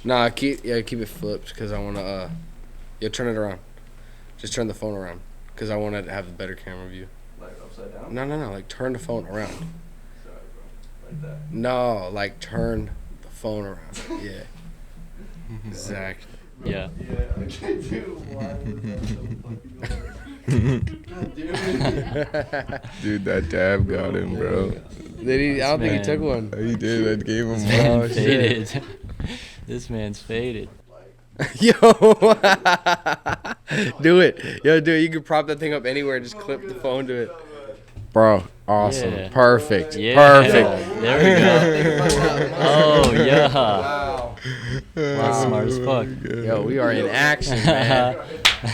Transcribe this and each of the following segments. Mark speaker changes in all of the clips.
Speaker 1: Nah, keep it flipped because I want to, turn it around. Just turn the phone around because I want to have a better camera view.
Speaker 2: Like upside down?
Speaker 1: No, like turn the phone around.
Speaker 2: Sorry, bro. Like that?
Speaker 1: No, like turn the phone around. Yeah. Exactly.
Speaker 3: Yeah.
Speaker 2: Yeah, okay, dude. Why was that so fucking hard? God damn it.
Speaker 4: Dude, that dab got him, bro.
Speaker 1: Did he? I don't think he took one.
Speaker 4: He did. That gave him
Speaker 3: Man,
Speaker 4: one.
Speaker 3: faded. This man's faded.
Speaker 1: Yo. Do it. Yo, do it. You can prop that thing up anywhere. Just clip the phone to it. Bro, awesome.
Speaker 3: Yeah.
Speaker 1: Perfect.
Speaker 3: Yeah.
Speaker 1: Perfect.
Speaker 3: There we go. Oh, yeah.
Speaker 1: Wow.
Speaker 3: That's smart as fuck.
Speaker 1: Yo, we are in action, man.
Speaker 4: All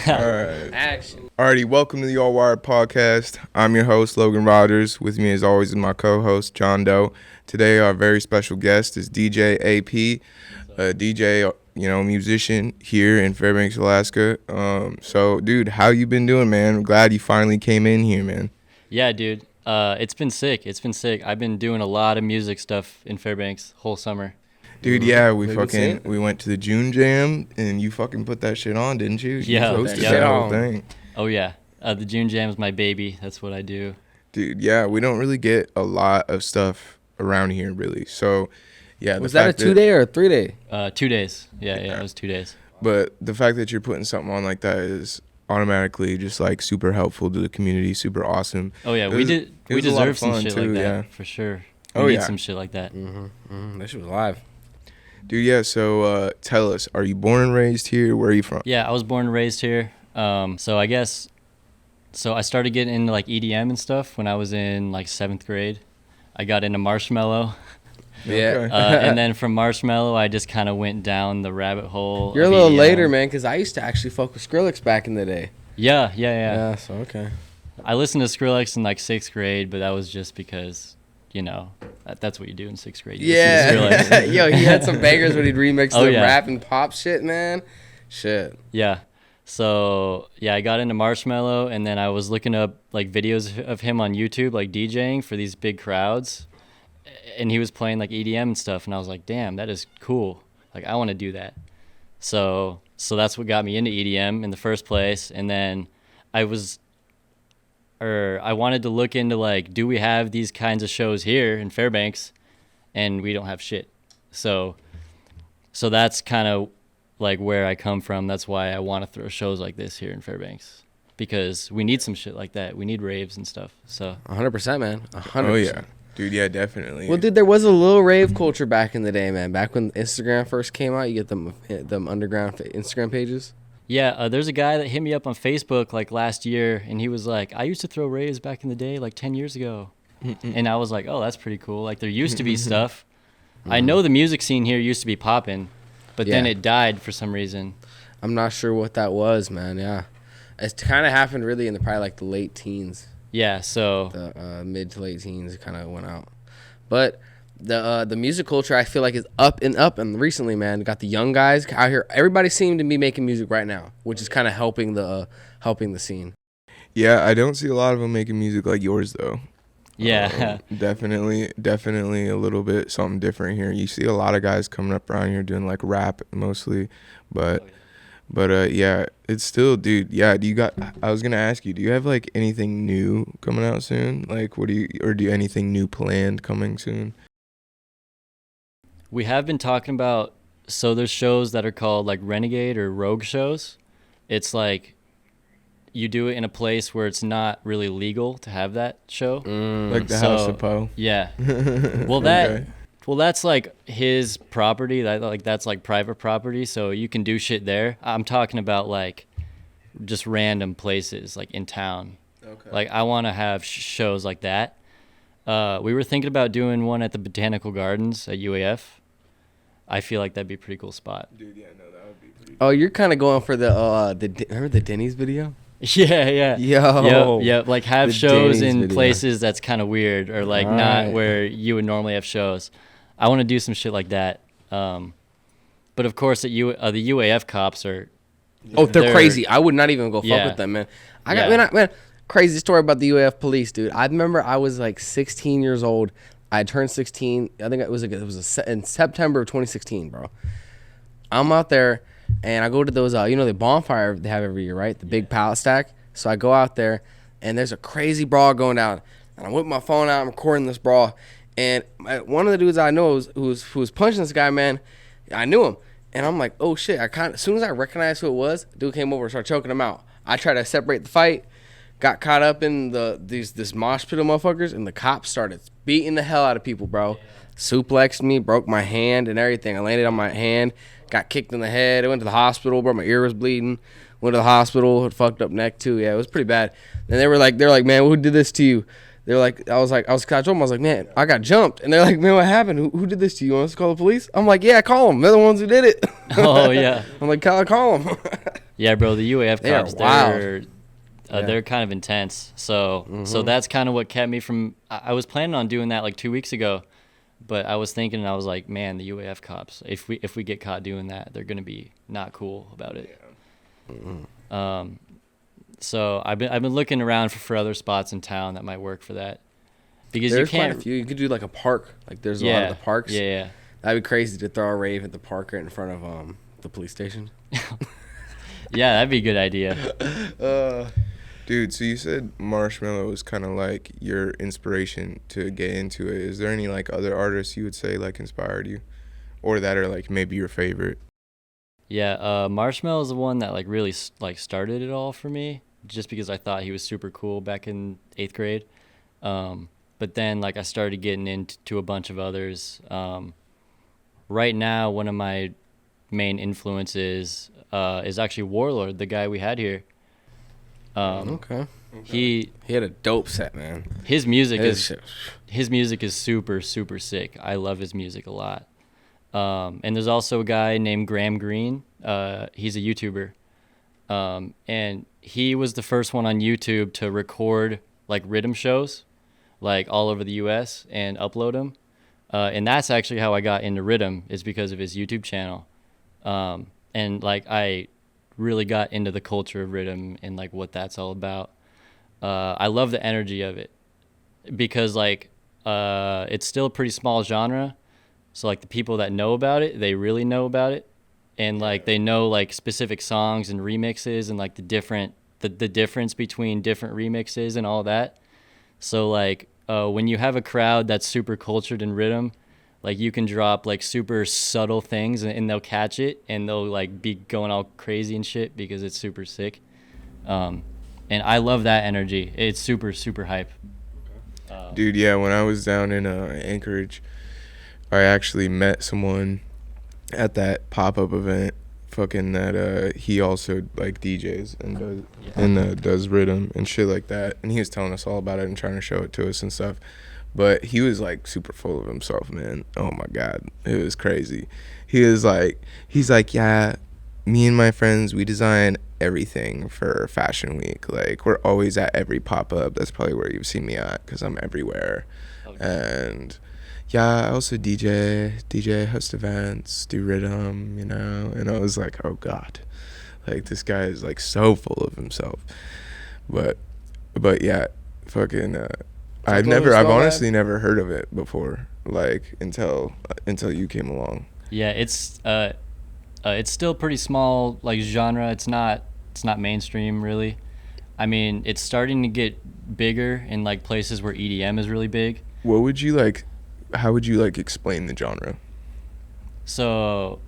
Speaker 4: right.
Speaker 1: Action.
Speaker 4: Alrighty, welcome to the All Wired Podcast. I'm your host, Logan Rogers. With me, as always, is my co-host, John Doe. Today, our very special guest is DJAP, a DJ, musician here in Fairbanks, Alaska. So, dude, how you been doing, man? I'm glad you finally came in here, man.
Speaker 3: Yeah, dude. It's been sick. I've been doing a lot of music stuff in Fairbanks whole summer.
Speaker 4: Dude, yeah, we
Speaker 1: Maybe
Speaker 4: went to the June Jam, and you fucking put that shit on, didn't you?
Speaker 3: Yeah,
Speaker 4: You hosted
Speaker 3: yeah.
Speaker 4: that whole thing.
Speaker 3: Oh, yeah. The June Jam's my baby. That's what I do.
Speaker 4: Dude, yeah, we don't really get a lot of stuff around here, really. So, yeah.
Speaker 1: Was that a 2-day or a 3-day?
Speaker 3: 2 days. Yeah, it was 2 days.
Speaker 4: But the fact that you're putting something on like that is automatically just like super helpful to the community, super awesome.
Speaker 3: Oh, yeah.
Speaker 4: It
Speaker 3: We
Speaker 4: was a lot of
Speaker 3: deserve some
Speaker 4: fun,
Speaker 3: shit
Speaker 4: too,
Speaker 3: like that,
Speaker 4: yeah.
Speaker 3: for sure.
Speaker 4: Oh,
Speaker 3: We need
Speaker 4: yeah.
Speaker 3: some shit like that.
Speaker 1: That shit was live.
Speaker 4: Dude, yeah, so tell us, are you born and raised here? Where are you from?
Speaker 3: Yeah, I was born and raised here. So I started getting into like EDM and stuff when I was in like 7th grade. I got into Marshmello.
Speaker 1: Yeah.
Speaker 4: Okay.
Speaker 3: And then from Marshmello, I just kind of went down the rabbit hole.
Speaker 1: You're a
Speaker 3: of
Speaker 1: little
Speaker 3: EDM.
Speaker 1: later, man, because I used to actually fuck with Skrillex back in the day.
Speaker 3: Yeah.
Speaker 1: So, okay.
Speaker 3: I listened to Skrillex in like 6th grade, but that was just because, that's what you do in 6th grade. You listen to
Speaker 1: Yeah.
Speaker 3: Skrillex.
Speaker 1: Yo, he had some bangers when he'd remix
Speaker 3: Oh,
Speaker 1: the
Speaker 3: yeah.
Speaker 1: rap and pop shit, man. Shit.
Speaker 3: Yeah. So, yeah, I got into Marshmello, and then I was looking up like videos of him on YouTube, like DJing for these big crowds. And he was playing like EDM and stuff, and I was like, damn, that is cool. Like, I want to do that. So that's what got me into EDM in the first place. And then I wanted to look into like, do we have these kinds of shows here in Fairbanks? And we don't have shit. So that's kind of like where I come from. That's why I want to throw shows like this here in Fairbanks, because we need some shit like that. We need raves and stuff. So
Speaker 1: 100%, man. 100%.
Speaker 4: Oh, yeah. Dude, yeah, definitely.
Speaker 1: Well, dude, there was a little rave culture back in the day, man. Back when Instagram first came out, you get them underground Instagram pages.
Speaker 3: yeah, there's a guy that hit me up on Facebook like last year, and he was like, I used to throw raves back in the day, like 10 years ago. And I was like, oh, that's pretty cool. Like, there used to be stuff. I know the music scene here used to be popping, but then
Speaker 1: Yeah.
Speaker 3: it died for some reason.
Speaker 1: I'm not sure what that was, man. Yeah. It kind of happened really in probably like the late teens.
Speaker 3: Yeah, so
Speaker 1: The mid to late teens, it kind of went out. But the music culture, I feel like, is up and recently, man. Got the young guys out here. Everybody seemed to be making music right now, which is kind of helping the scene.
Speaker 4: Yeah, I don't see a lot of them making music like yours, though.
Speaker 3: yeah.
Speaker 4: Definitely a little bit something different here. You see a lot of guys coming up around here doing like rap mostly, but yeah, it's still, dude. Yeah, I was gonna ask you, do you have like anything new coming out soon? Like, do you anything new planned coming soon?
Speaker 3: We have been talking about, so there's shows that are called like Renegade or Rogue shows. It's like you do it in a place where it's not really legal to have that show.
Speaker 4: Like the House of Poe.
Speaker 3: Yeah.
Speaker 4: Okay.
Speaker 3: Well, that's like his property. That's like private property, so you can do shit there. I'm talking about like just random places like in town.
Speaker 4: Okay.
Speaker 3: Like I want to have shows like that. We were thinking about doing one at the Botanical Gardens at UAF. I feel like that'd be a pretty cool spot.
Speaker 4: Dude, yeah, no, that would be pretty.
Speaker 1: Oh, you're kind of going for the remember the Denny's video?
Speaker 3: Yeah.
Speaker 1: Yo.
Speaker 3: Yep. Like have
Speaker 1: The
Speaker 3: shows
Speaker 1: Denny's
Speaker 3: in
Speaker 1: video.
Speaker 3: places that's kind of weird or like not
Speaker 1: Right.
Speaker 3: where you would normally have shows. I want to do some shit like that. But of course, the UAF cops are.
Speaker 1: Oh, they're
Speaker 3: They're-
Speaker 1: crazy. I would not even go fuck
Speaker 3: Yeah.
Speaker 1: with them, man.
Speaker 3: Yeah.
Speaker 1: Man, crazy story about the UAF police, dude. I remember I was like 16 years old. I turned 16. I think it was in September of 2016, bro. I'm out there, and I go to those, the bonfire they have every year, right? The big pallet stack. So I go out there, and there's a crazy brawl going down. And I whip my phone out, I'm recording this brawl. And one of the dudes I know who was punching this guy, man, I knew him. And I'm like, oh, shit. As soon as I recognized who it was, dude came over and started choking him out. I tried to separate the fight, got caught up in this mosh pit of motherfuckers, and the cops started beating the hell out of people, bro. Suplexed me, broke my hand and everything. I landed on my hand, got kicked in the head. I went to the hospital, bro. My ear was bleeding. Went to the hospital, had fucked up neck too. Yeah, it was pretty bad. And they're like, man, who did this to you? They're like, I told them, I was like, man, I got jumped. And they're like, man, what happened? Who did this to you? You want us to call the police? I'm like, yeah, call them. They're the ones who did it.
Speaker 3: Oh, yeah.
Speaker 1: I'm like, call them.
Speaker 3: Yeah, bro, the UAF
Speaker 1: They are
Speaker 3: cops,
Speaker 1: wild.
Speaker 3: they're kind of intense. So that's kind of what kept me from. I was planning on doing that like 2 weeks ago, but I was thinking, and I was like, man, the UAF cops, if we get caught doing that, they're gonna be not cool about it. So I've been looking around for other spots in town that might work for that, because
Speaker 1: There's
Speaker 3: you can't.
Speaker 1: quite a few. You could do like a park. Like there's a lot of the parks.
Speaker 3: Yeah.
Speaker 1: That'd be crazy to throw a rave at the park right in front of the police station.
Speaker 3: Yeah, that'd be a good idea.
Speaker 4: Dude, so you said Marshmello was kind of like your inspiration to get into it. Is there any like other artists you would say like inspired you, or that are like maybe your favorite?
Speaker 3: Yeah, Marshmello is the one that like really like started it all for me, just because I thought he was super cool back in 8th grade. But then like I started getting into a bunch of others. Right now, one of my main influences is actually Warlord, the guy we had here.
Speaker 1: Okay.
Speaker 3: He
Speaker 1: had a dope set, man.
Speaker 3: His music is super super sick. I love his music a lot. And there's also a guy named Graham Greene. He's a YouTuber. And he was the first one on YouTube to record like rhythm shows, like all over the US, and upload them. And that's actually how I got into rhythm, is because of his YouTube channel. And like I really got into the culture of rhythm and like what that's all about. I love the energy of it, because like it's still a pretty small genre. So like the people that know about it, they really know about it, and like they know like specific songs and remixes and like the difference between different remixes and all that. So like when you have a crowd that's super cultured in rhythm, like you can drop like super subtle things and they'll catch it, and they'll like be going all crazy and shit because it's super sick. And I love that energy. It's super super hype.
Speaker 4: Dude, yeah, when I was down in Anchorage, I actually met someone at that pop-up event, fucking that he also like DJs and does rhythm and shit like that, and he was telling us all about it and trying to show it to us and stuff. But he was like super full of himself, man. Oh my god, it was crazy. He's like, yeah, me and my friends, we design everything for Fashion Week. Like we're always at every pop-up. That's probably where you've seen me at, because I'm everywhere. Okay. And yeah, I also DJ, host events, do rhythm, and I was like, oh god, like this guy is like so full of himself. But yeah, fucking I've honestly never heard of it before, like until you came along.
Speaker 3: Yeah, it's still pretty small like genre. It's not mainstream really. I mean, it's starting to get bigger in like places where EDM is really big.
Speaker 4: How would you like explain the genre?
Speaker 3: So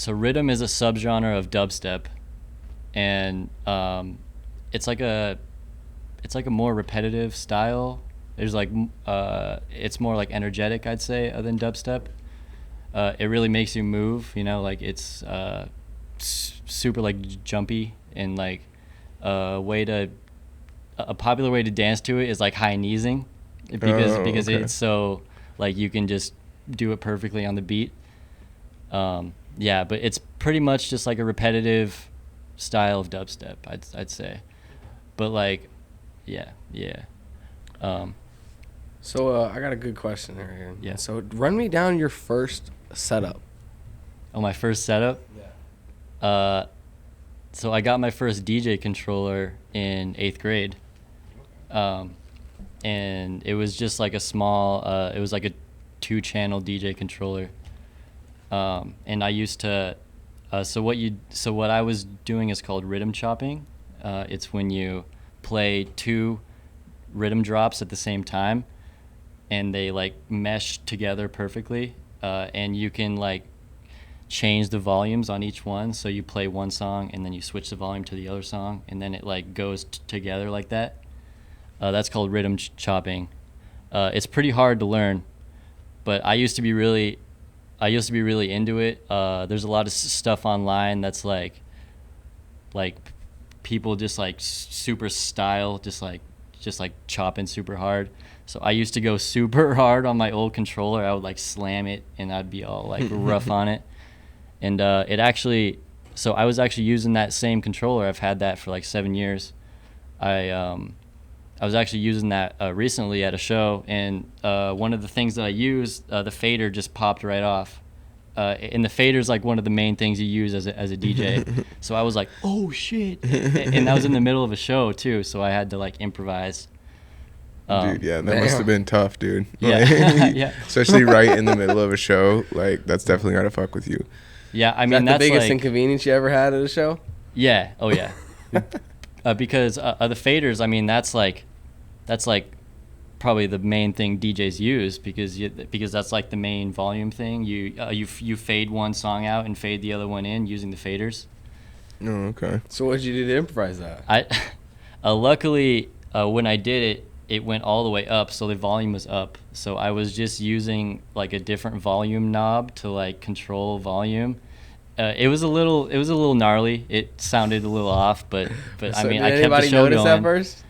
Speaker 3: rhythm is a subgenre of dubstep, and it's like a more repetitive style. There's like it's more like energetic, I'd say, than dubstep. It really makes you move, like it's super like jumpy, and like a popular way to dance to it is like high kneesing, because okay. It's so like you can just do it perfectly on the beat. Yeah, but it's pretty much just like a repetitive style of dubstep, I'd say. But like, yeah.
Speaker 1: So I got a good question here.
Speaker 3: Yeah.
Speaker 1: So run me down your first setup.
Speaker 3: Oh, my first setup? Yeah. So I got my first DJ controller in 8th grade. And it was just like a small, it was like a 2-channel DJ controller. And I used to. So what I was doing is called rhythm chopping. It's when you play 2 rhythm drops at the same time, and they like mesh together perfectly. And you can like change the volumes on each one. So you play one song and then you switch the volume to the other song, and then it like goes together like that. That's called rhythm chopping. It's pretty hard to learn, but I used to be really into it. There's a lot of stuff online that's like people just like super style, just like chopping super hard. So I used to go super hard on my old controller. I would like slam it and I'd be all like rough on it. And so I was actually using that same controller. I've had that for like 7 years. I was actually using that recently at a show, and one of the things that I used, the fader just popped right off. And the fader's like one of the main things you use as a DJ. So I was like, oh shit. And that was in the middle of a show too, so I had to like improvise.
Speaker 4: Dude, yeah, that must have been tough, dude.
Speaker 3: Yeah.
Speaker 4: Like,
Speaker 3: Yeah.
Speaker 4: Especially right in the middle of a show, like that's definitely gotta fuck with you.
Speaker 3: Yeah, I
Speaker 1: Is
Speaker 3: mean
Speaker 1: that
Speaker 3: that's
Speaker 1: the biggest
Speaker 3: like,
Speaker 1: inconvenience you ever had at a show?
Speaker 3: yeah, oh yeah. Because the faders, I mean that's like probably the main thing DJs use, because that's like the main volume thing. You fade one song out and fade the other one in using the faders.
Speaker 4: Oh, okay.
Speaker 1: So what did you do to improvise that?
Speaker 3: Luckily when I did it, it went all the way up, so the volume was up. So I was just using like a different volume knob to like control volume. It was a little gnarly. It sounded a little off, but
Speaker 1: So
Speaker 3: I mean,
Speaker 1: did
Speaker 3: I kept the
Speaker 1: anybody
Speaker 3: show
Speaker 1: notice
Speaker 3: going.
Speaker 1: that first?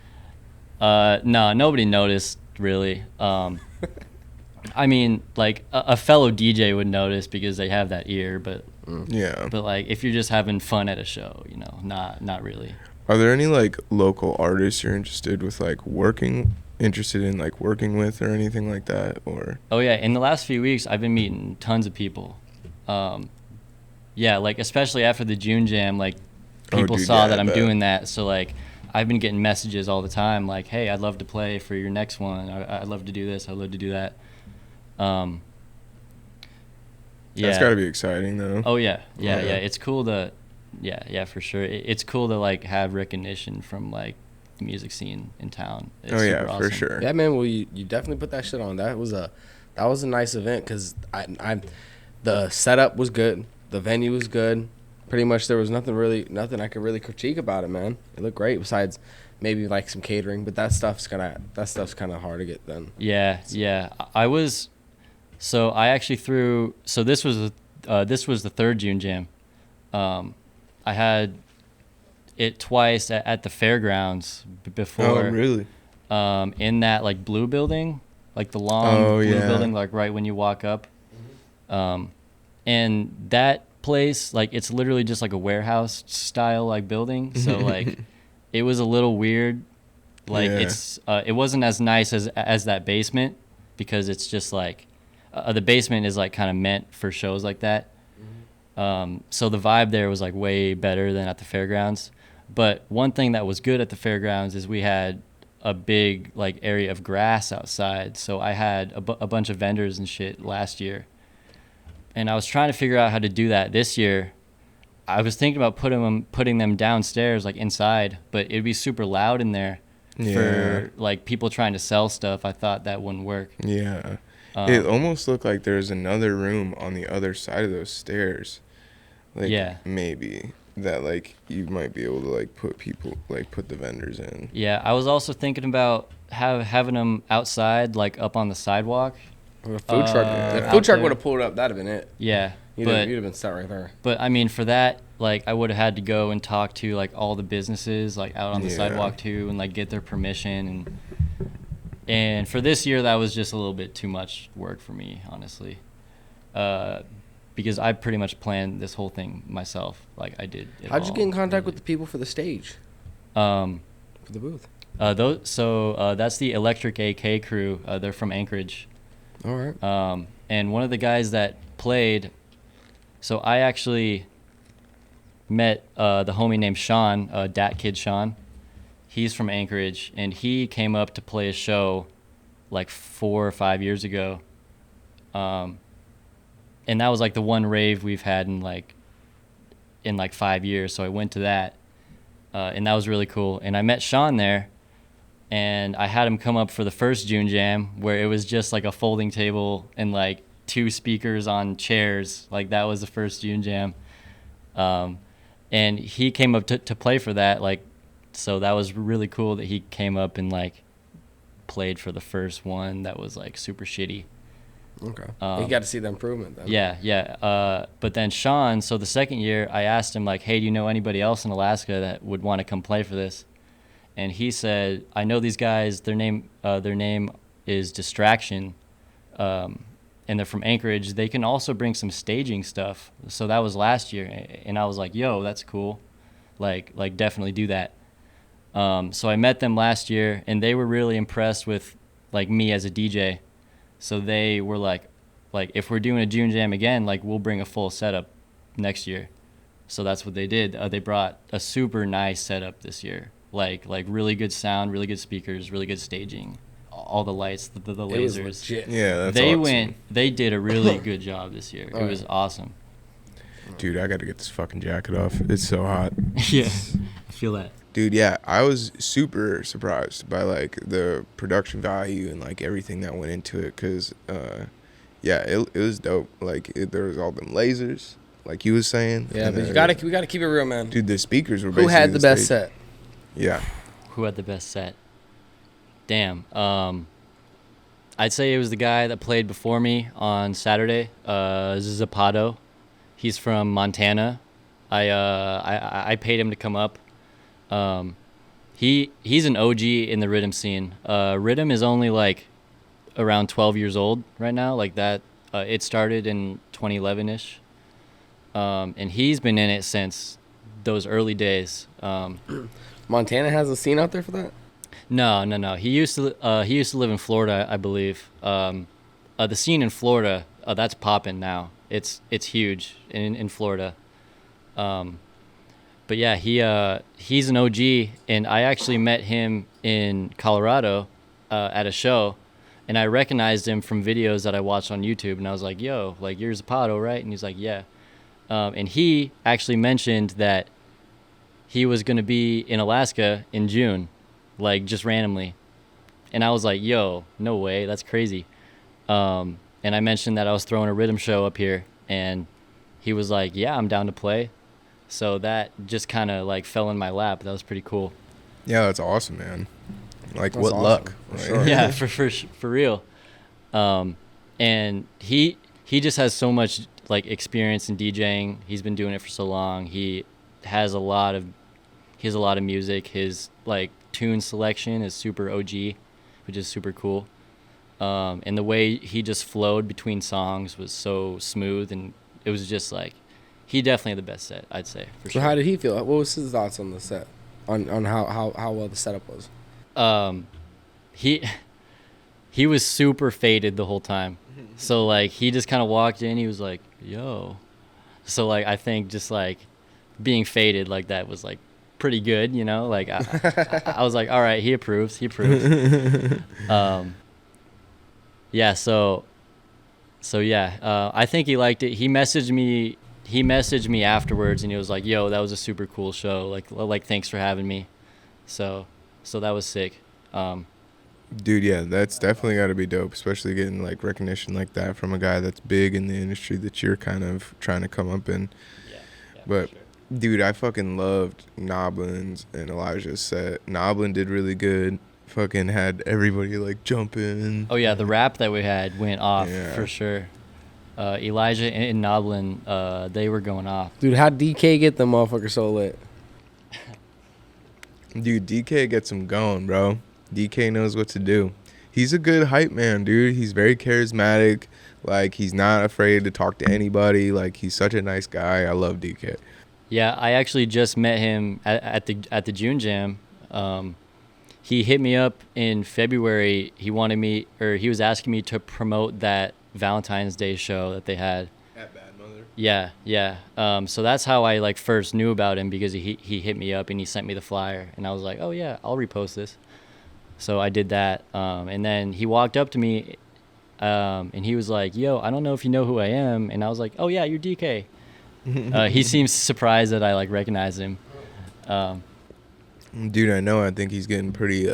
Speaker 3: No, nobody noticed really. I mean, like a fellow DJ would notice because they have that ear, but
Speaker 4: Yeah.
Speaker 3: like if you're just having fun at a show, you know, not really.
Speaker 4: Are there any like local artists you're interested in like working with or anything like that, or?
Speaker 3: Oh yeah, in the last few weeks, I've been meeting tons of people. Yeah, like especially after the June Jam, like people
Speaker 4: dude,
Speaker 3: saw
Speaker 4: yeah,
Speaker 3: that
Speaker 4: I
Speaker 3: I'm
Speaker 4: bet.
Speaker 3: doing that, so like I've been getting messages all the time, like, hey, I'd love to play for your next one. I'd love to do this. I'd love to do that. Yeah.
Speaker 4: That's gotta be exciting though.
Speaker 3: Oh yeah, yeah.
Speaker 4: Yeah.
Speaker 3: It's cool to, yeah, for sure. It's cool to like have recognition from like the music scene in town. It's
Speaker 4: Oh yeah,
Speaker 3: super
Speaker 4: for
Speaker 3: awesome.
Speaker 4: sure.
Speaker 1: Yeah, man. Well, you definitely put that shit on. That was a nice event because the setup was good, the venue was good. Pretty much there was nothing I could really critique about it, man. It looked great. Besides maybe like some catering, but that stuff's kind of hard to get done.
Speaker 3: Yeah. So I actually threw. So this was the third June Jam. I had it twice at the fairgrounds before.
Speaker 4: Oh really?
Speaker 3: In that like blue building, like the long blue building, like right when you walk up. And that place, like it's literally just like a warehouse style like building. So like it was a little weird. Like it wasn't as nice as that basement, because it's just like the basement is like kind of meant for shows like that. So the vibe there was like way better than at the fairgrounds. But one thing that was good at the fairgrounds is we had a big like area of grass outside. So I had a bunch of vendors and shit last year, and I was trying to figure out how to do that this year. I was thinking about putting them downstairs, like inside, but it'd be super loud in there for like people trying to sell stuff. I thought that wouldn't work.
Speaker 4: Yeah. It almost looked like there's another room on the other side of those stairs. Like maybe that like you might be able to like put the vendors in.
Speaker 3: Yeah, I was also thinking about having them outside, like up on the sidewalk.
Speaker 1: Or a food truck. If
Speaker 3: out
Speaker 1: food truck
Speaker 3: there.
Speaker 1: would have pulled up, that'd have been it.
Speaker 3: Yeah,
Speaker 1: You'd have been set right there.
Speaker 3: But I mean, for that, like I would have had to go and talk to like all the businesses like out on the sidewalk too, and like get their permission. And for this year, that was just a little bit too much work for me, honestly. Because I pretty much planned this whole thing myself. Like I did.
Speaker 1: How'd you get in contact with the people for the stage? For the booth.
Speaker 3: That's the Electric AK crew. They're from Anchorage.
Speaker 1: All right.
Speaker 3: And one of the guys that played, so I actually met the homie named Sean, Dat Kid Sean. He's from Anchorage, and he came up to play a show like 4 or 5 years ago. and that was like the one rave we've had in like 5 years. So I went to that, and that was really cool. And I met Sean there, and I had him come up for the first June Jam, where it was just like a folding table and like 2 speakers on chairs. Like that was the first June Jam. And he came up to play for that. Like, so that was really cool that he came up and like played for the first one that was like super shitty.
Speaker 1: Okay. You got to see the improvement then.
Speaker 3: Yeah. But then Sean, so the second year I asked him like, hey, do you know anybody else in Alaska that would want to come play for this? And he said, I know these guys, their name is Distraction, and they're from Anchorage. They can also bring some staging stuff. So that was last year. And I was like, yo, that's cool. Like definitely do that. So I met them last year, and they were really impressed with like me as a DJ. So they were like if we're doing a June Jam again, like we'll bring a full setup next year. So that's what they did. They brought a super nice setup this year. Like really good sound, really good speakers, really good staging, all the lights, the lasers.
Speaker 1: It was legit.
Speaker 4: Yeah, that's awesome.
Speaker 3: They did a really good job this year. It was awesome.
Speaker 4: Dude, I got to get this fucking jacket off. It's so hot.
Speaker 3: Yeah, I feel that.
Speaker 4: Dude, yeah, I was super surprised by like the production value and like everything that went into it, cause yeah, it was dope. Like there was all them lasers, like you was saying.
Speaker 1: Yeah, but we gotta keep it real, man.
Speaker 4: Dude, the speakers were basically
Speaker 1: Who had the best
Speaker 4: stage.
Speaker 1: set?
Speaker 4: Yeah.
Speaker 3: Who had the best set? Damn. I'd say it was the guy that played before me on Saturday, Zapado. He's from Montana. I paid him to come up. He's an OG in the rhythm scene. Rhythm is only like around 12 years old right now, like that. It started in 2011-ish. And he's been in it since those early days.
Speaker 1: Montana has a scene out there for that?
Speaker 3: No. He used to live in Florida, I believe. The scene in Florida, that's popping now. It's huge in Florida. But yeah, he's an OG, and I actually met him in Colorado at a show, and I recognized him from videos that I watched on YouTube, and I was like, yo, like, you're Zapado, right? And he's like, yeah. And he actually mentioned that he was going to be in Alaska in June, like, just randomly. And I was like, yo, no way, that's crazy. And I mentioned that I was throwing a rhythm show up here, and he was like, yeah, I'm down to play. So that just kind of like fell in my lap. That was pretty cool.
Speaker 4: Yeah, that's awesome, man. Like,
Speaker 1: That's
Speaker 4: what
Speaker 1: awesome,
Speaker 4: luck.
Speaker 1: for
Speaker 4: Like,
Speaker 1: sure.
Speaker 3: Yeah, for real. And he just has so much like experience in DJing. He's been doing it for so long. He has a lot of music. His like tune selection is super OG, which is super cool. And the way he just flowed between songs was so smooth, and it was just like, he definitely had the best set, I'd say, for
Speaker 1: So
Speaker 3: sure.
Speaker 1: how did he feel? What was his thoughts on the set? On how well the setup was?
Speaker 3: He was super faded the whole time. So like he just kind of walked in, he was like, yo. So like I think just like being faded like that was like pretty good, you know? Like I was like, all right, he approves. Yeah, so yeah, I think he liked it. He messaged me afterwards, and he was like, yo, that was a super cool show. Like thanks for having me. So that was sick.
Speaker 4: Dude, yeah, that's definitely got to be dope, especially getting like recognition like that from a guy that's big in the industry that you're kind of trying to come up in.
Speaker 3: Yeah,
Speaker 4: But
Speaker 3: for sure.
Speaker 4: dude, I fucking loved Noblin's and Elijah's set. Noblin did really good. Fucking had everybody like jumping.
Speaker 3: Oh yeah, the rap that we had went off
Speaker 4: Yeah.
Speaker 3: for sure. Elijah and Noblin, they were going off.
Speaker 1: Dude, how'd DK get the motherfucker so lit?
Speaker 4: Dude, DK gets him going, bro. DK knows what to do. He's a good hype man, dude. He's very charismatic. Like, he's not afraid to talk to anybody. Like, he's such a nice guy. I love DK.
Speaker 3: Yeah, I actually just met him at the June Jam. He hit me up in February. He was asking me to promote that Valentine's Day show that they had.
Speaker 4: At Bad Mother.
Speaker 3: Yeah. So that's how I like first knew about him, because he hit me up and he sent me the flyer, and I was like, oh yeah, I'll repost this. So I did that, and then he walked up to me And he was like, yo, I don't know if you know who I am. And I was like, oh yeah, you're DK. He seems surprised that I like recognize him.
Speaker 4: Dude, I know. I think he's getting pretty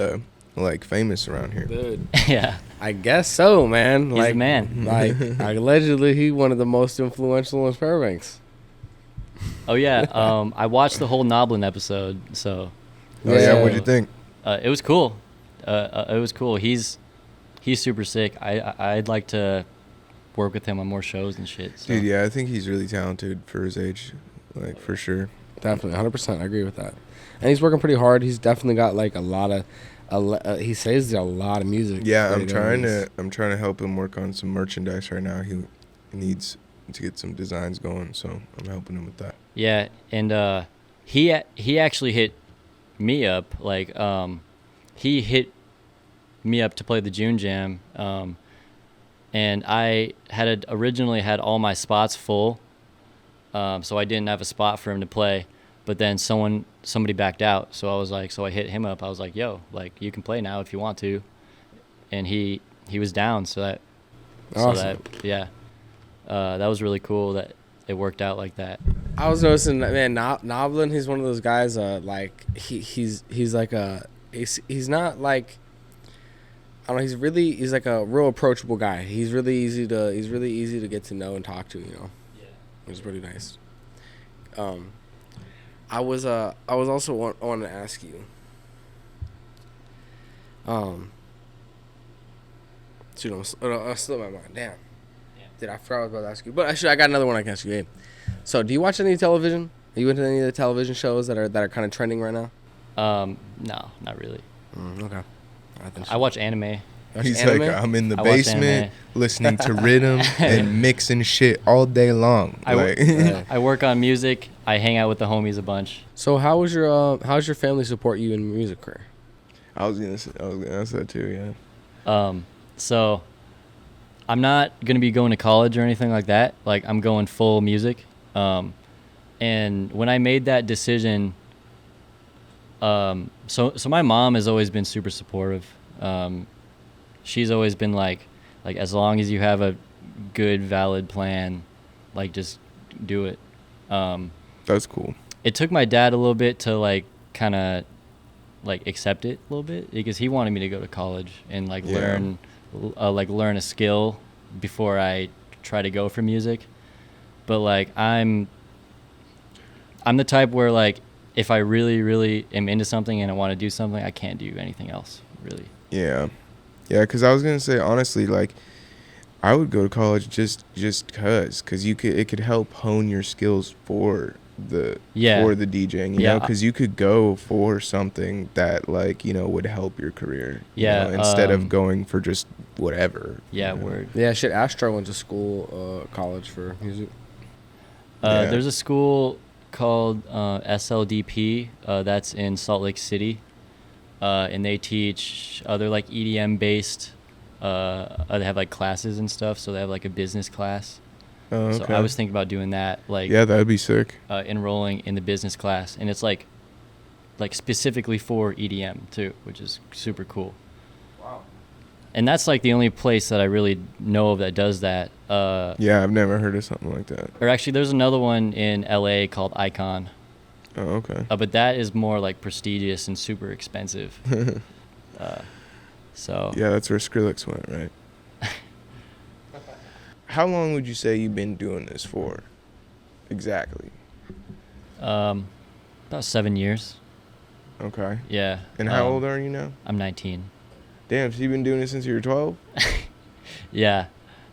Speaker 4: like famous around here.
Speaker 1: Dude,
Speaker 3: Yeah.
Speaker 1: I guess so, man.
Speaker 3: He's
Speaker 1: like,
Speaker 3: the man.
Speaker 1: Like, allegedly, he one of the most influential in Fairbanks.
Speaker 3: Oh yeah. I watched the whole Noblin episode, so
Speaker 4: Oh yeah,
Speaker 1: Yeah.
Speaker 4: what'd you think?
Speaker 3: it was cool. It was cool. He's super sick. I'd like to work with him on more shows and shit. So.
Speaker 4: Dude, yeah, I think he's really talented for his age, like for sure.
Speaker 1: Definitely, 100%. I agree with that. And he's working pretty hard. He's definitely got like a lot of. He says a lot of music.
Speaker 4: Yeah,
Speaker 1: that
Speaker 4: I'm
Speaker 1: he
Speaker 4: trying
Speaker 1: does.
Speaker 4: to help him work on some merchandise right now. He needs to get some designs going, so I'm helping him with that.
Speaker 3: Yeah, and he actually hit me up. Like he hit me up to play the June Jam, and I originally had all my spots full, so I didn't have a spot for him to play. But then somebody backed out, so I hit him up. I was like, yo, like you can play now if you want to, and he was down. That was really cool that it worked out like that.
Speaker 1: I was noticing that, man, Noblin, he's one of those guys. Like he's like he's not like, I don't know. He's like a real approachable guy. He's really easy to get to know and talk to. Yeah. Which is pretty nice. I was also wanting to ask you. Shoot, I slipped my mind. Damn. Did I forgot what I was about to ask you? But I got another one I can ask you. Hey. So, do you watch any television? Are you into any of the television shows that are kind of trending right now?
Speaker 3: No, not really.
Speaker 1: Okay.
Speaker 3: I watch anime.
Speaker 4: He's
Speaker 1: anime?
Speaker 4: like, I'm in the
Speaker 3: I watch
Speaker 4: basement
Speaker 3: anime.
Speaker 4: listening to rhythm and mixing shit all day long.
Speaker 3: I work on music. I hang out with the homies a bunch.
Speaker 1: So, how's your family support you in music career?
Speaker 4: I was gonna ask that too. Yeah.
Speaker 3: So I'm not gonna be going to college or anything like that. Like I'm going full music. And when I made that decision, so my mom has always been super supportive. She's always been like as long as you have a good valid plan, like just do it.
Speaker 4: That's cool.
Speaker 3: It took my dad a little bit to like kind of like accept it a little bit because he wanted me to go to college and like learn a skill before I try to go for music. But like I'm the type where like if I really, really am into something and I want to do something, I can't do anything else really.
Speaker 4: Yeah, because I was gonna say honestly, like I would go to college just because it could help hone your skills for the DJing, you know, because you could go for something that like would help your career, instead of going for just whatever.
Speaker 3: Word.
Speaker 1: Yeah, shit. Astro went to college for music.
Speaker 3: There's a school called SLDP that's in Salt Lake City, and they teach other like EDM based. They have like classes and stuff, so they have like a business class.
Speaker 4: Oh, okay.
Speaker 3: So I was thinking about doing that, like
Speaker 4: that'd be sick.
Speaker 3: Enrolling in the business class, and it's like specifically for EDM too, which is super cool.
Speaker 1: Wow.
Speaker 3: And that's like the only place that I really know of that does that.
Speaker 4: I've never heard of something like that.
Speaker 3: Or actually, there's another one in LA called Icon.
Speaker 4: Oh, okay.
Speaker 3: But that is more like prestigious and super expensive. So
Speaker 4: yeah, that's where Skrillex went, right? How long would you say you've been doing this for? Exactly.
Speaker 3: About 7 years.
Speaker 4: Okay.
Speaker 3: Yeah.
Speaker 4: And how old are you now?
Speaker 3: I'm 19.
Speaker 4: Damn, so you've been doing it since you were 12?
Speaker 3: Yeah.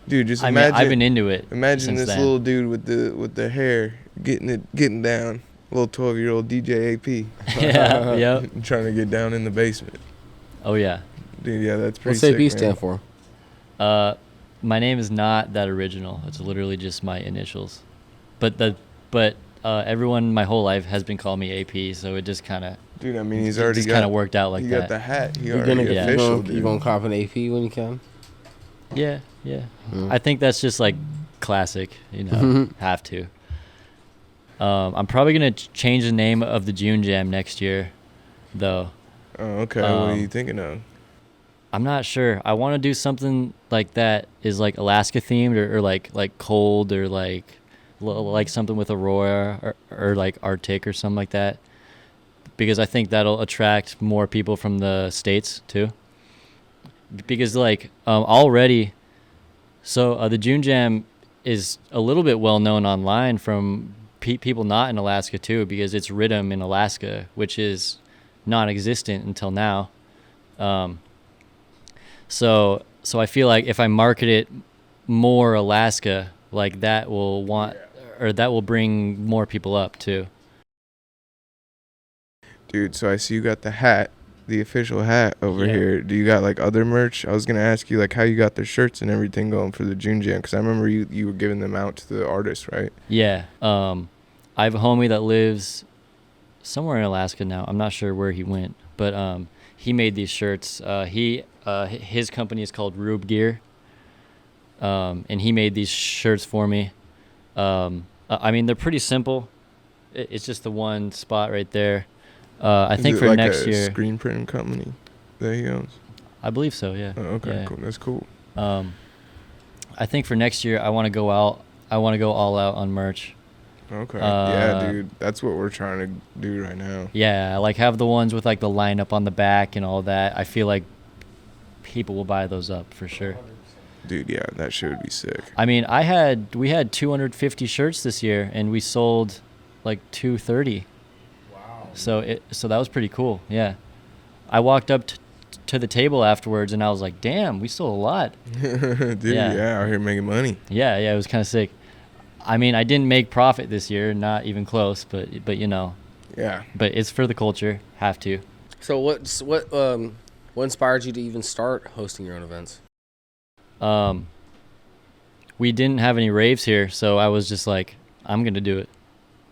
Speaker 4: Dude, just
Speaker 3: I
Speaker 4: imagine.
Speaker 3: mean, I've been into it.
Speaker 4: Imagine
Speaker 3: since
Speaker 4: this
Speaker 3: then.
Speaker 4: little dude with the hair getting down. Little 12-year-old DJAP.
Speaker 3: Yeah. Yep.
Speaker 4: Trying to get down in the basement.
Speaker 3: Oh yeah.
Speaker 4: Dude, yeah, that's pretty
Speaker 1: What's
Speaker 4: sick,
Speaker 1: AP
Speaker 4: man.
Speaker 1: stand for?
Speaker 3: My name is not that original. It's literally just my initials. But everyone my whole life has been calling me AP, so it just kind of.
Speaker 4: Dude, I mean, he's already
Speaker 3: just kind of worked out like
Speaker 4: he
Speaker 3: that.
Speaker 4: got the hat. He
Speaker 1: You
Speaker 4: already
Speaker 1: gonna
Speaker 4: official, dude.
Speaker 1: you gonna cop an AP when you can?
Speaker 3: Yeah.
Speaker 1: Mm.
Speaker 3: I think that's just like classic, have to. I'm probably gonna change the name of the June Jam next year, though.
Speaker 4: Oh, okay. What are you thinking of?
Speaker 3: I'm not sure. I want to do something like that is like Alaska themed or like cold or like something with Aurora or like Arctic or something like that, because I think that'll attract more people from the States too. Because like already, so the June Jam is a little bit well known online from people not in Alaska too, because it's RITM in Alaska, which is non-existent until now. So I feel like if I market it more Alaska, like that will bring more people up too.
Speaker 4: Dude, so I see you got the hat, the official hat over here. Do you got like other merch? I was gonna ask you like how you got the shirts and everything going for the June Jam, because I remember you were giving them out to the artists, right?
Speaker 3: Yeah. I have a homie that lives somewhere in Alaska now. I'm not sure where he went, but he made these shirts. His company is called Rube Gear, and he made these shirts for me. I mean, they're pretty simple. It's just the one spot right there. I think for
Speaker 4: like
Speaker 3: next year,
Speaker 4: screen printing company that he owns.
Speaker 3: I believe so. Yeah.
Speaker 4: Oh, okay,
Speaker 3: yeah.
Speaker 4: cool. That's cool.
Speaker 3: I think for next year, I want to go out. I want to go all out on merch.
Speaker 4: Okay. Yeah, dude. That's what we're trying to do right now.
Speaker 3: Yeah, like have the ones with like the lineup on the back and all that. I feel like people will buy those up for sure.
Speaker 4: Dude, yeah, that shit would be sick.
Speaker 3: I mean, we had 250 shirts this year and we sold like 230.
Speaker 1: Wow.
Speaker 3: So that was pretty cool. Yeah. I walked up to the table afterwards and I was like, "Damn, we sold a lot."
Speaker 4: Dude, yeah, out here making money.
Speaker 3: Yeah, it was kind of sick. I mean, I didn't make profit this year, not even close, but you know.
Speaker 4: Yeah.
Speaker 3: But it's for the culture, have to.
Speaker 1: So what inspired you to even start hosting your own events?
Speaker 3: We didn't have any raves here, so I was just like, I'm gonna do it.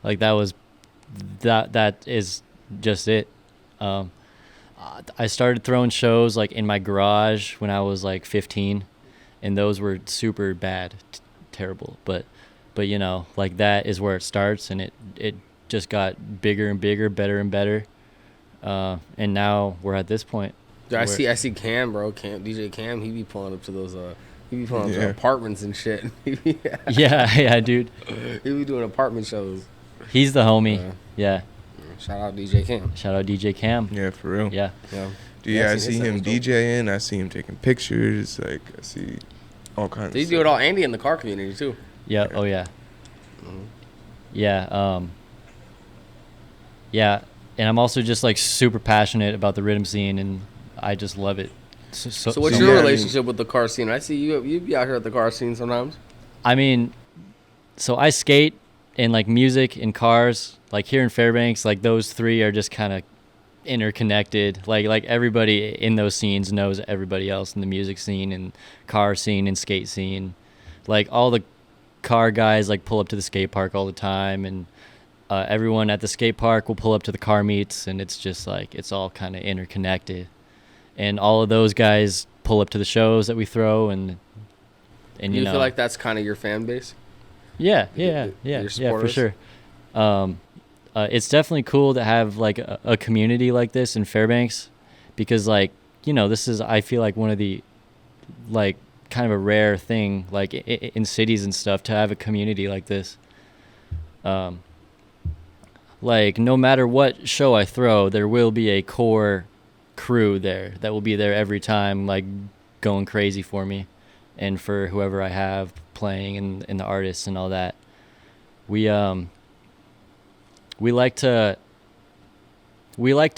Speaker 3: Like that is just it. I started throwing shows like in my garage when I was like 15, and those were super bad, terrible. But you know, like that is where it starts, and it just got bigger and bigger, better and better, and now we're at this point.
Speaker 1: Dude, I see Cam, bro. DJ Cam, he be pulling up to those to apartments and shit.
Speaker 3: yeah, dude.
Speaker 1: He be doing apartment shows.
Speaker 3: He's the homie. Yeah.
Speaker 1: Shout out DJ Cam.
Speaker 3: Shout out DJ Cam.
Speaker 4: Yeah, for real.
Speaker 3: Yeah.
Speaker 4: Dude, yeah, I see him DJing. I see him taking pictures. Like, I see all kinds of
Speaker 1: stuff. Do it all. Andy in the car community, too.
Speaker 3: Yeah. Oh, yeah.
Speaker 1: Mm-hmm.
Speaker 3: Yeah. Yeah. And I'm also just, like, super passionate about the rhythm scene, and I just love it.
Speaker 1: So what's your relationship with the car scene? I see you be out here at the car scene sometimes.
Speaker 3: I mean, so I skate and, like, music and cars. Like, here in Fairbanks, like, those three are just kind of interconnected. Like everybody in those scenes knows everybody else in the music scene and car scene and skate scene. Like, all the car guys, like, pull up to the skate park all the time, and everyone at the skate park will pull up to the car meets, and it's just, like, it's all kind of interconnected. And all of those guys pull up to the shows that we throw, and you know.
Speaker 1: Feel like that's kind of your fan base?
Speaker 3: Yeah, for sure. It's definitely cool to have like a community like this in Fairbanks, because, like, you know, this is, I feel like, one of the, like, kind of a rare thing, like, in cities and stuff, to have a community like this. Like, no matter what show I throw, there will be a core crew there that will be there every time, like, going crazy for me and for whoever I have playing and the artists and all that. We like to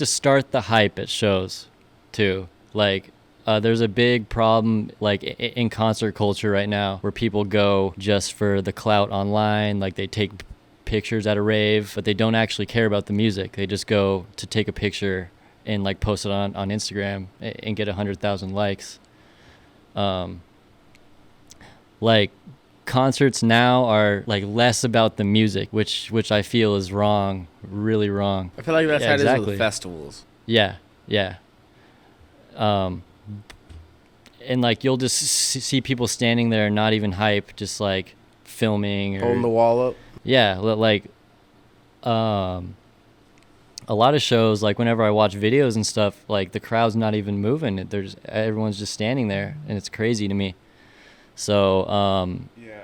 Speaker 3: start the hype at shows too. Like, there's a big problem, like, in concert culture right now, where people go just for the clout online. Like, they take pictures at a rave, but they don't actually care about the music. They just go to take a picture and, like, post it on Instagram and get 100,000 likes. Like, concerts now are, like, less about the music, which I feel is wrong, really wrong.
Speaker 1: I feel like that's how it is with festivals.
Speaker 3: Yeah. And, like, you'll just see people standing there, not even hype, just, like, filming or
Speaker 1: holding the wall up.
Speaker 3: Yeah, like, a lot of shows, like whenever I watch videos and stuff, like the crowd's not even moving. Everyone's just standing there, and it's crazy to me. So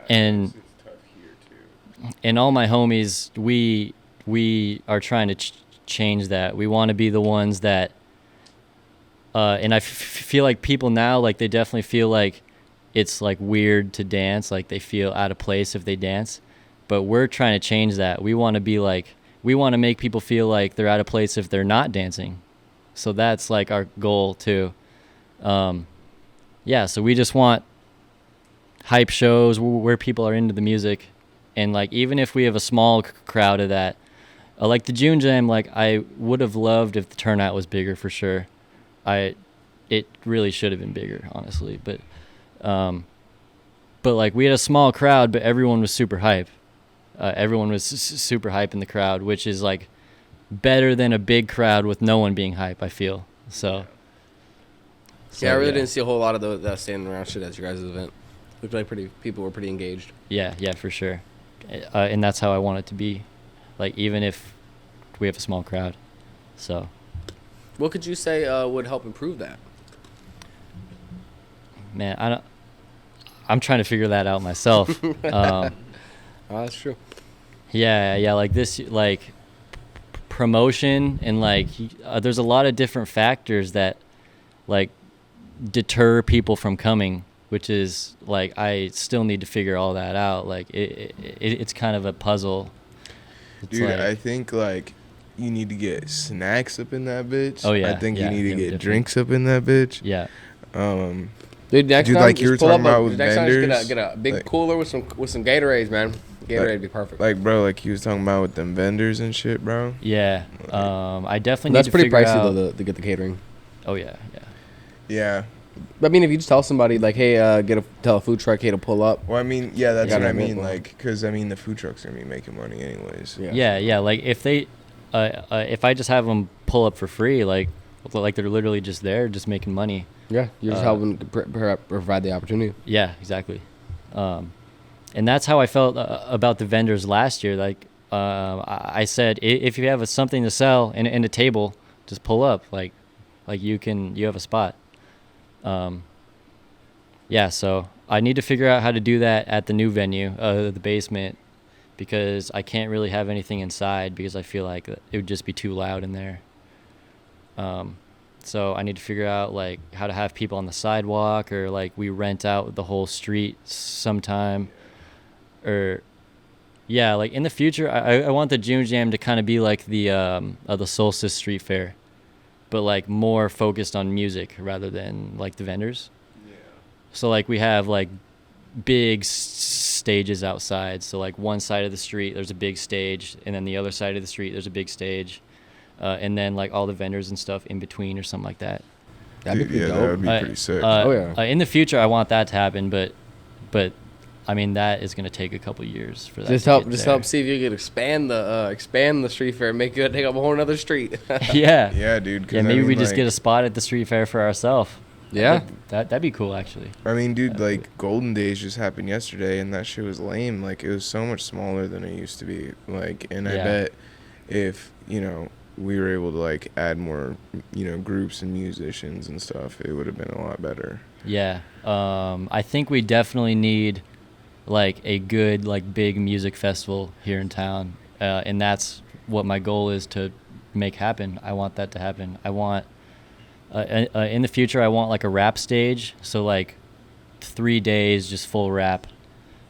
Speaker 3: and
Speaker 4: it's tough here too.
Speaker 3: and all my homies, we are trying to change that. We want to be the ones that and I feel like people now, like they definitely feel like it's like weird to dance, like they feel out of place if they dance, but we're trying to change that. We want to be like, we want to make people feel like they're out of place if they're not dancing. So that's like our goal too. Yeah, so we just want hype shows where people are into the music, and like even if we have a small crowd of that, like the June Jam, like I would have loved if the turnout was bigger for sure. It really should have been bigger, honestly, but like we had a small crowd, but everyone was super hype. Everyone was super hype in the crowd, which is like better than a big crowd with no one being hype, I feel. So
Speaker 1: I really didn't see a whole lot of that standing around shit at your guys' event. Looked like people were pretty engaged.
Speaker 3: Yeah, for sure. And that's how I want it to be, like even if we have a small crowd. So
Speaker 1: what could you say would help improve that?
Speaker 3: Man, I'm trying to figure that out myself.
Speaker 1: That's true.
Speaker 3: Yeah, like this, like promotion, and like there's a lot of different factors that like deter people from coming, which is like I still need to figure all that out. Like it's kind of a puzzle. It's
Speaker 4: Dude,
Speaker 3: like,
Speaker 4: I think like you need to get snacks up in that bitch.
Speaker 3: Oh, yeah,
Speaker 4: I think
Speaker 3: yeah,
Speaker 4: you need to
Speaker 3: yeah,
Speaker 4: get
Speaker 3: definitely.
Speaker 4: drinks up in that bitch.
Speaker 3: yeah.
Speaker 1: Dude, next
Speaker 4: Dude,
Speaker 1: time,
Speaker 4: like you were
Speaker 1: just pull
Speaker 4: talking
Speaker 1: up
Speaker 4: about with
Speaker 1: next time, just
Speaker 4: vendors,
Speaker 1: get a big
Speaker 4: like-
Speaker 1: cooler with some Gatorades, man. Gatorade would be perfect.
Speaker 4: Like, bro, like you was talking about with them vendors and shit, bro.
Speaker 3: Yeah. I definitely
Speaker 1: That's
Speaker 3: need to
Speaker 1: pretty
Speaker 3: figure
Speaker 1: pricey
Speaker 3: out.
Speaker 1: though to get the catering.
Speaker 3: Oh yeah.
Speaker 4: Yeah.
Speaker 1: But I mean, if you just tell somebody like, hey, tell a food truck, hey, to pull up.
Speaker 4: Well, I mean, yeah, that's
Speaker 1: gotta
Speaker 4: what I
Speaker 1: admit,
Speaker 4: mean.
Speaker 1: bro.
Speaker 4: Like, because, I mean, the food truck's going to be making money anyways.
Speaker 1: Yeah.
Speaker 3: Yeah. Like if they, if I just have them pull up for free, like they're literally just there, just making money.
Speaker 1: Yeah, you're just helping to provide the opportunity.
Speaker 3: Yeah, exactly. And that's how I felt about the vendors last year. Like I said, if you have something to sell and a table, just pull up. Like you have a spot. Yeah, so I need to figure out how to do that at the new venue, the basement, because I can't really have anything inside because I feel like it would just be too loud in there. So I need to figure out like how to have people on the sidewalk, or like we rent out the whole street sometime, or yeah, like in the future I want the June Jam to kind of be like the Solstice Street Fair, but like more focused on music rather than like the vendors. Yeah. So like we have like big stages outside. So like one side of the street there's a big stage, and then the other side of the street there's a big stage. And then like all the vendors and stuff in between or something like that.
Speaker 1: That'd be
Speaker 4: Dude,
Speaker 1: pretty
Speaker 4: that
Speaker 1: dope.
Speaker 4: would be pretty sick.
Speaker 3: In the future, I want that to happen, but I mean that is gonna take a couple years for that.
Speaker 1: Just
Speaker 3: to
Speaker 1: help
Speaker 3: get there.
Speaker 1: see if you can expand the street fair, make it take up a whole another street.
Speaker 3: Yeah.
Speaker 4: Yeah, dude. 'cause
Speaker 3: Yeah,
Speaker 4: I
Speaker 3: maybe
Speaker 4: mean,
Speaker 3: we just
Speaker 4: like-
Speaker 3: get a spot at the street fair for ourselves.
Speaker 1: Yeah.
Speaker 3: That'd be cool actually.
Speaker 4: I mean, dude, like Golden Days just happened yesterday, and that shit was lame. Like, it was so much smaller than it used to be. Like, and I
Speaker 3: Yeah.
Speaker 4: bet if we were able to like add more, groups and musicians and stuff, it would have been a lot better.
Speaker 3: Yeah. I think we definitely need like a good like big music festival here in town, and that's what my goal is to make happen. I want that to happen. I want in the future I want like a rap stage, so like 3 days just full rap,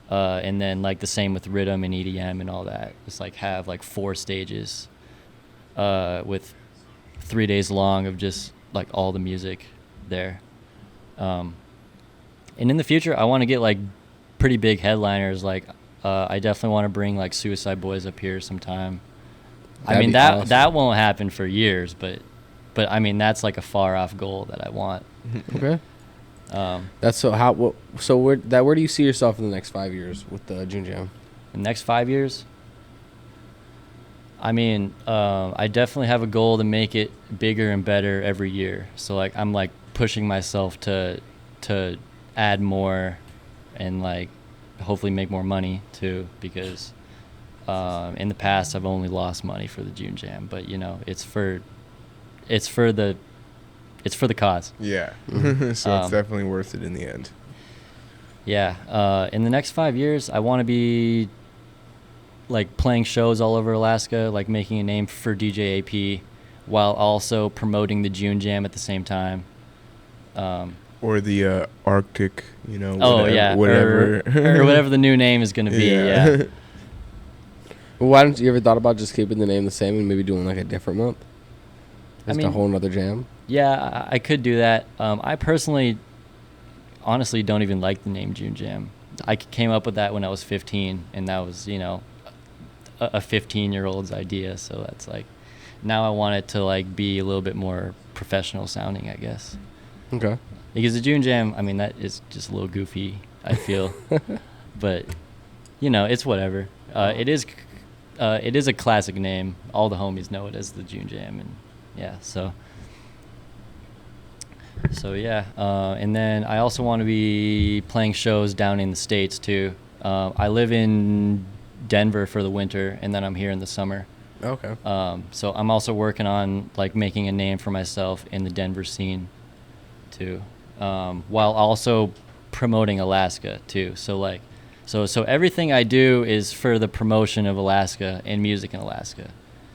Speaker 3: and then like the same with rhythm and EDM and all that. Just like have like 4 stages with 3 days long of just like all the music there. And in the future I want to get like pretty big headliners. Like I definitely want to bring like Suicide Boys up here sometime. I
Speaker 1: That'd
Speaker 3: mean
Speaker 1: be
Speaker 3: that
Speaker 1: awesome.
Speaker 3: that won't happen for years, but I mean that's like a far off goal that I want.
Speaker 1: Okay. That's so where do you see yourself in the next 5 years with the June Jam?
Speaker 3: The next 5 years, I mean, I definitely have a goal to make it bigger and better every year. So like I'm like pushing myself to add more and like hopefully make more money too, because In the past, I've only lost money for the June Jam, but you know, it's for the cause.
Speaker 4: Yeah. So it's definitely worth it in the end.
Speaker 3: Yeah. In the next 5 years, I want to be like playing shows all over Alaska, like making a name for DJAP, while also promoting the June Jam at the same time.
Speaker 4: Or the Arctic, you know.
Speaker 3: Oh yeah,
Speaker 4: whatever.
Speaker 3: or whatever the new name is gonna be. Yeah.
Speaker 1: Well, why don't you ever thought about just keeping the name the same and maybe doing like a different month? Just a whole nother jam.
Speaker 3: Yeah, I could do that. I personally, honestly, don't even like the name June Jam. I came up with that when I was 15, and that was, you know, a 15-year-old's idea. So that's like, now I want it to like be a little bit more professional sounding, I guess.
Speaker 1: Okay.
Speaker 3: Because the June Jam, I mean, that is just a little goofy, I feel. But, you know, it's whatever. It is a classic name. All the homies know it as the June Jam, and yeah, so yeah. And then I also want to be playing shows down in the States too. I live in Denver for the winter, and then I'm here in the summer.
Speaker 1: Okay.
Speaker 3: So I'm also working on like making a name for myself in the Denver scene too, while also promoting Alaska too. So like, so everything I do is for the promotion of Alaska and music in Alaska.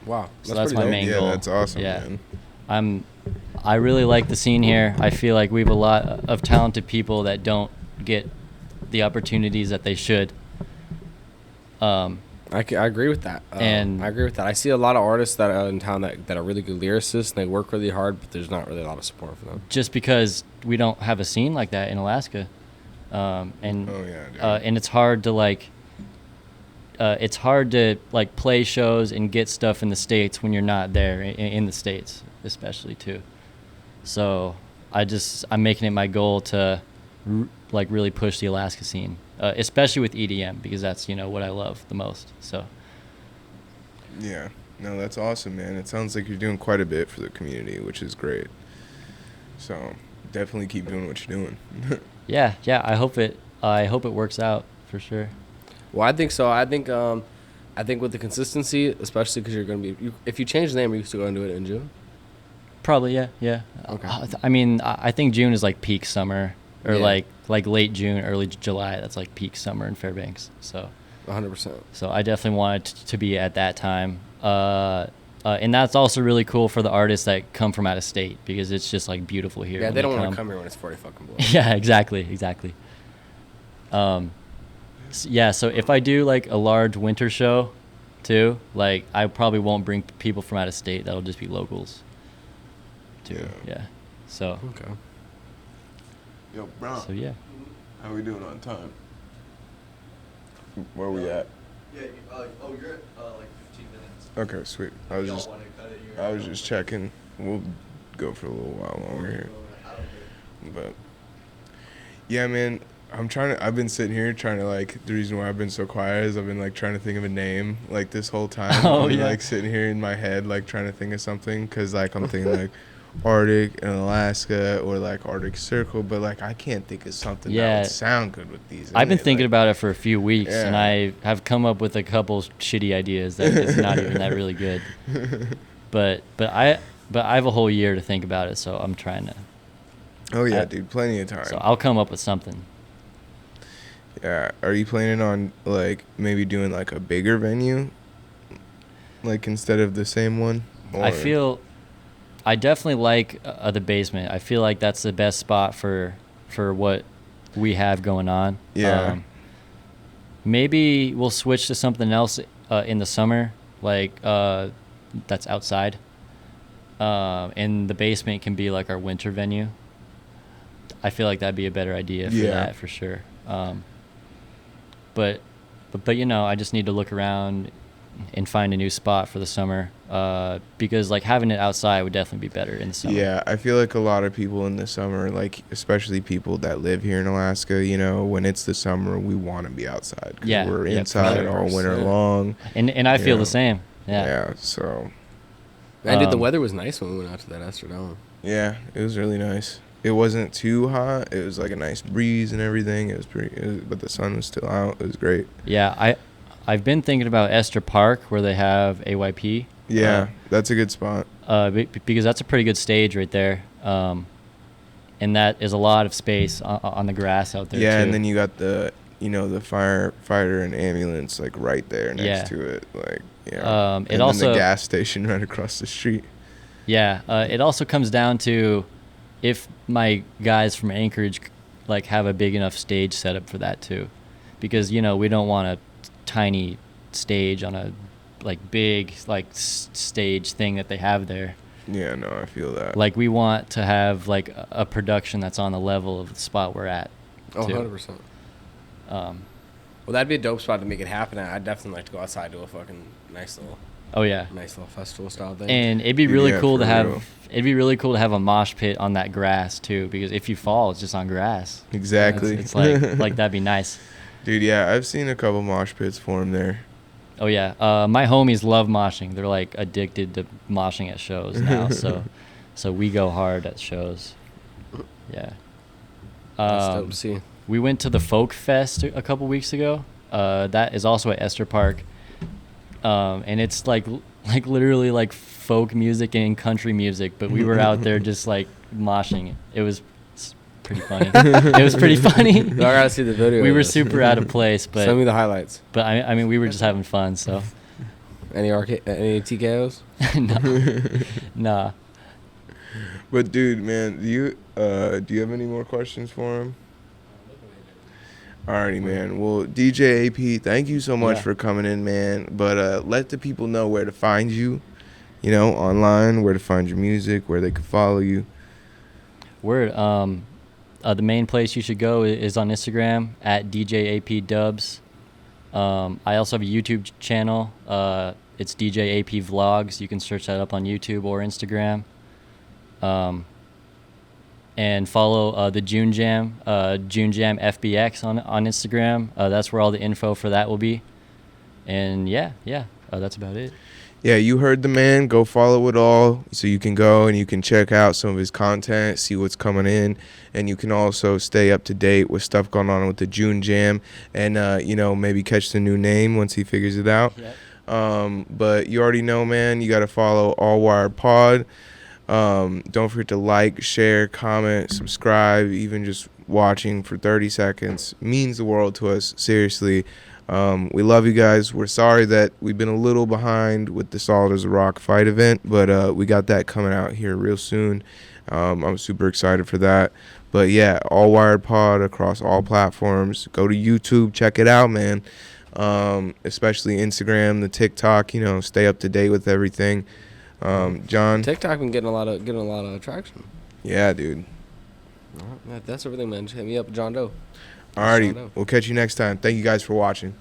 Speaker 1: Wow.
Speaker 3: So that's my
Speaker 1: pretty
Speaker 3: main
Speaker 4: Yeah,
Speaker 3: goal.
Speaker 4: that's awesome,
Speaker 3: Yeah.
Speaker 4: man.
Speaker 3: I really like the scene here. I feel like we have a lot of talented people that don't get the opportunities that they should.
Speaker 1: I agree with that.
Speaker 3: And
Speaker 1: I agree with that. I see a lot of artists that are in town that are really good lyricists, and they work really hard, but there's not really a lot of support for them.
Speaker 3: just because we don't have a scene like that in Alaska. And
Speaker 4: Oh, yeah, dude.
Speaker 3: and it's hard to like play shows and get stuff in the States when you're not there in the States, especially too. So I'm making it my goal to like really push the Alaska scene, especially with EDM, because that's, you know, what I love the most. So
Speaker 4: Yeah. No, that's awesome, man. It sounds like you're doing quite a bit for the community, which is great. So definitely keep doing what you're doing.
Speaker 3: yeah, I hope it works out for sure.
Speaker 1: Well, I think so. I think with the consistency, especially because you're going to be, if you change the name, are you still going to do it in June?
Speaker 3: Probably, yeah.
Speaker 1: Okay.
Speaker 3: I mean, I think June is like peak summer, or
Speaker 1: Yeah.
Speaker 3: like late June, early July. That's like peak summer in Fairbanks. So
Speaker 1: 100%.
Speaker 3: So I definitely want it to be at that time. And that's also really cool for the artists that come from out of state, because it's just like beautiful here.
Speaker 1: Yeah,
Speaker 3: when
Speaker 1: they don't want to come here when it's 40 fucking below.
Speaker 3: Yeah, exactly. Yeah, so if I do like a large winter show too, like I probably won't bring people from out of state. That'll just be locals too. Yeah. So
Speaker 1: Okay.
Speaker 4: Yo, Bron,
Speaker 3: yeah.
Speaker 4: how we doing on time? Where we at?
Speaker 2: Yeah, you're at like 15 minutes.
Speaker 4: Okay, sweet. I
Speaker 2: You
Speaker 4: was
Speaker 2: don't
Speaker 4: just
Speaker 2: wanna cut it, you're at-
Speaker 4: checking. We'll go for a little while longer here.
Speaker 2: I don't care.
Speaker 4: But yeah, man, I've been sitting here trying to, like, the reason why I've been so quiet is I've been like trying to think of a name like this whole time.
Speaker 3: Oh,
Speaker 4: I'm
Speaker 3: yeah.
Speaker 4: like sitting here in my head like trying to think of something, because like I'm thinking like Arctic and Alaska or like Arctic Circle, but like I can't think of something that
Speaker 3: Yeah.
Speaker 4: would sound good with these.
Speaker 3: I've been
Speaker 4: in it,
Speaker 3: thinking
Speaker 4: like-
Speaker 3: about it for a few weeks, and
Speaker 4: Yeah.
Speaker 3: I have come up with a couple shitty ideas that is not even that really good. But I have a whole year to think about it, so I'm trying to.
Speaker 4: Oh yeah,
Speaker 3: I-
Speaker 4: dude, plenty of time.
Speaker 3: So I'll come up with something.
Speaker 4: Yeah, are you planning on like maybe doing like a bigger venue, like instead of the same one?
Speaker 3: I definitely like the basement. I feel like that's the best spot for what we have going on.
Speaker 4: Yeah.
Speaker 3: Maybe we'll switch to something else in the summer, like that's outside. And the basement can be like our winter venue. I feel like that'd be a better idea for
Speaker 4: Yeah.
Speaker 3: that for sure. But you know, I just need to look around and find a new spot for the summer, because like having it outside would definitely be better in the summer.
Speaker 4: Yeah, I feel like a lot of people in the summer, like especially people that live here in Alaska, you know, when it's the summer, we want to be outside. 'Cause
Speaker 3: Yeah,
Speaker 4: we're
Speaker 3: yeah,
Speaker 4: inside
Speaker 3: for
Speaker 4: all
Speaker 3: sure.
Speaker 4: winter
Speaker 1: Yeah.
Speaker 4: long.
Speaker 3: And I feel
Speaker 4: Yeah.
Speaker 3: the same. Yeah.
Speaker 4: So
Speaker 1: Man, dude, the
Speaker 3: Um,
Speaker 1: weather was nice when we went out to that Astrodome.
Speaker 4: yeah, it was really nice. It wasn't too hot. It was like a nice breeze and everything. But the sun was still out. It was great.
Speaker 3: Yeah, I've been thinking about Esther Park where they have AYP.
Speaker 4: Yeah, that's a good spot.
Speaker 3: Because that's a pretty good stage right there. And that is a lot of space on the grass out there.
Speaker 4: Yeah,
Speaker 3: too.
Speaker 4: and then you got the the firefighter and ambulance like right there next to it, like
Speaker 3: it
Speaker 4: and
Speaker 3: also
Speaker 4: then the gas station right across the street.
Speaker 3: Yeah, it also comes down to if my guys from Anchorage like have a big enough stage set up for that too, because we don't want a tiny stage on a like big like stage thing that they have there.
Speaker 4: Yeah, no, I feel that.
Speaker 3: Like we want to have like a production that's on the level of the spot we're at.
Speaker 1: Oh,
Speaker 3: too.
Speaker 1: 100%. Well, that'd be a dope spot to make it happen at. I'd definitely like to go outside to a fucking nice little festival style thing.
Speaker 3: And it'd be really cool to
Speaker 4: for
Speaker 3: have.
Speaker 4: real.
Speaker 3: It'd be really cool to have a mosh pit on that grass too, because if you fall, it's just on grass.
Speaker 4: Exactly.
Speaker 3: It's like that'd be nice.
Speaker 4: Dude, yeah, I've seen a couple mosh pits form there.
Speaker 3: Oh yeah, my homies love moshing. They're like addicted to moshing at shows now. so we go hard at shows. Yeah.
Speaker 1: That's dope to see.
Speaker 3: We went to the Folk Fest a couple weeks ago. That is also at Esther Park, and it's like literally like folk music and country music. But we were out there just like moshing. It was pretty funny. It was pretty funny.
Speaker 1: I gotta see the video.
Speaker 3: We
Speaker 1: of
Speaker 3: were
Speaker 1: this.
Speaker 3: super out of place, but
Speaker 1: Send me the highlights.
Speaker 3: But I mean, we were just having fun. So
Speaker 1: Any TKOs?
Speaker 3: nah.
Speaker 4: But dude, man, do you have any more questions for him? Alrighty, man. Well, DJ AP, thank you so much for coming in, man. But let the people know where to find you, online, where to find your music, where they can follow you.
Speaker 3: Word. The main place you should go is on Instagram at DJAP Dubs. I also have a YouTube channel. It's DJAP Vlogs. You can search that up on YouTube or Instagram. And follow the June Jam FBX on Instagram. That's where all the info for that will be. And that's about it.
Speaker 4: Yeah, you heard the man. Go follow it all so you can go and you can check out some of his content, see what's coming in, and you can also stay up to date with stuff going on with the June Jam and, maybe catch the new name once he figures it out. Yep. But you already know, man, you got to follow ALLWIREDPOD. Don't forget to like, share, comment, subscribe, even just watching for 30 seconds means the world to us. Seriously. We love you guys. We're sorry that we've been a little behind with the Solid as a Rock fight event, but we got that coming out here real soon. I'm super excited for that. But yeah, ALLWIREDPOD across all platforms. Go to YouTube, check it out, man. Especially Instagram, the TikTok. Stay up to date with everything. John.
Speaker 1: TikTok been getting a lot of traction.
Speaker 4: Yeah, dude.
Speaker 1: All right, that's everything, man. Just hit me up, John Doe.
Speaker 4: Alrighty, we'll catch you next time. Thank you guys for watching.